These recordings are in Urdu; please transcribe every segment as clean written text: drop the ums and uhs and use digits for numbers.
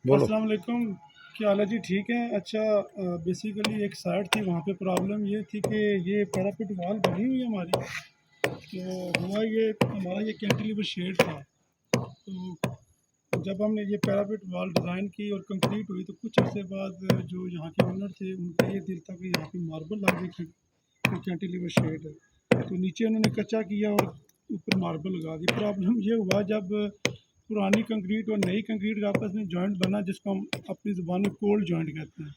بولو. السلام علیکم، کیا حال ہے جی؟ ٹھیک ہے۔ اچھا، بیسیکلی ایک سائٹ تھی، وہاں پہ پرابلم یہ تھی کہ یہ پیراپٹ وال بنی ہوئی ہے ہماری، تو ہوا یہ ہمارا یہ کینٹیلیور شیڈ تھا، تو جب ہم نے یہ پیراپٹ وال ڈیزائن کی اور کمپلیٹ ہوئی تو کچھ عرصے بعد جو یہاں کے اونر تھے ان کا یہ دل تھا کہ یہاں پہ ماربل لگے کہ کینٹیلیور شیڈ ہے، تو نیچے انہوں نے کچا کیا اور اوپر ماربل لگا دی۔ پرابلم یہ ہوا جب پرانی کنکریٹ اور نئی کنکریٹ کا آپس میں جوائنٹ بنا، جس کو ہم اپنی زبان میں کولڈ جوائنٹ کہتے ہیں،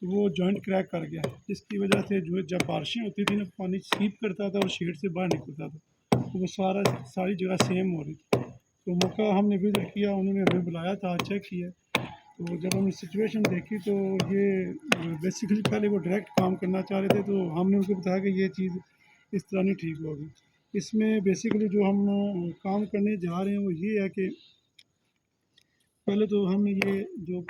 تو وہ جوائنٹ کریک کر گیا، جس کی وجہ سے جو ہے جب بارشیں ہوتی تھی نا، پانی سیپ کرتا تھا اور شیڈ سے باہر نکلتا تھا، تو وہ ساری جگہ سیم ہو رہی تھی۔ تو موقع ہم نے وزٹ کیا، انہوں نے ہمیں بلایا تھا، چیک کیا، تو جب ہم نے سچویشن دیکھی تو یہ بیسیکلی پہلے وہ ڈائریکٹ کام کرنا چاہ رہے تھے، تو ہم نے ان کو بتایا کہ یہ چیز اس طرح نہیں ٹھیک ہوگی۔ اس میں بیسیکلی جو ہم کام کرنے جا رہے ہیں وہ یہ ہے کہ پہلے تو ہم نے یہ جو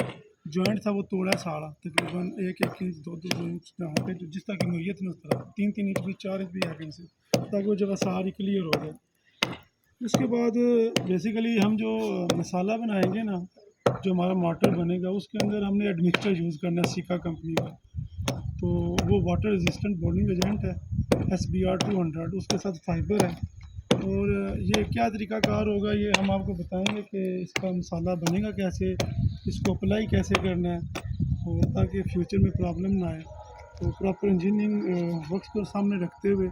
جوائنٹ تھا وہ توڑا ساڑا، تقریباً 1-1 انچ 2-2 انچ جہاں پہ جو جس طرح کی نوعیت ہے اس طرح 3-3 انچ بھی 4 انچ بھی ہے کہیں سے، تاکہ وہ جگہ ساری کلیئر ہو جائے۔ اس کے بعد بیسیکلی ہم جو مسالہ بنائیں گے نا، جو ہمارا مارٹر بنے گا، اس کے اندر ہم نے ایڈمکسچر یوز کرنا ہے سیکا کمپنی کا، تو وہ واٹر ریزسٹنٹ بونڈنگ ایجنٹ ہے SBR 200، اس کے ساتھ فائبر ہے، اور یہ کیا طریقہ کار ہوگا یہ ہم آپ کو بتائیں گے کہ اس کا مسالہ بنے گا کیسے، اس کو اپلائی کیسے کرنا ہے، اور تاکہ فیوچر میں پرابلم نہ آئے۔ تو پراپر انجینئرنگ ورکس کو سامنے رکھتے ہوئے،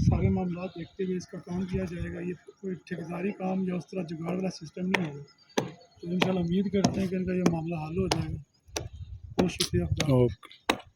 سارے معاملات دیکھتے ہوئے اس کا کام کیا جائے گا، یہ کوئی ٹھیکیداری کام یا اس طرح جگاڑ والا سسٹم نہیں ہوگا۔ تو انشاءاللہ امید کرتے ہیں کہ ان کا یہ معاملہ حل ہو جائے گا۔ بہت شکریہ، خدا حافظ۔ اوکے.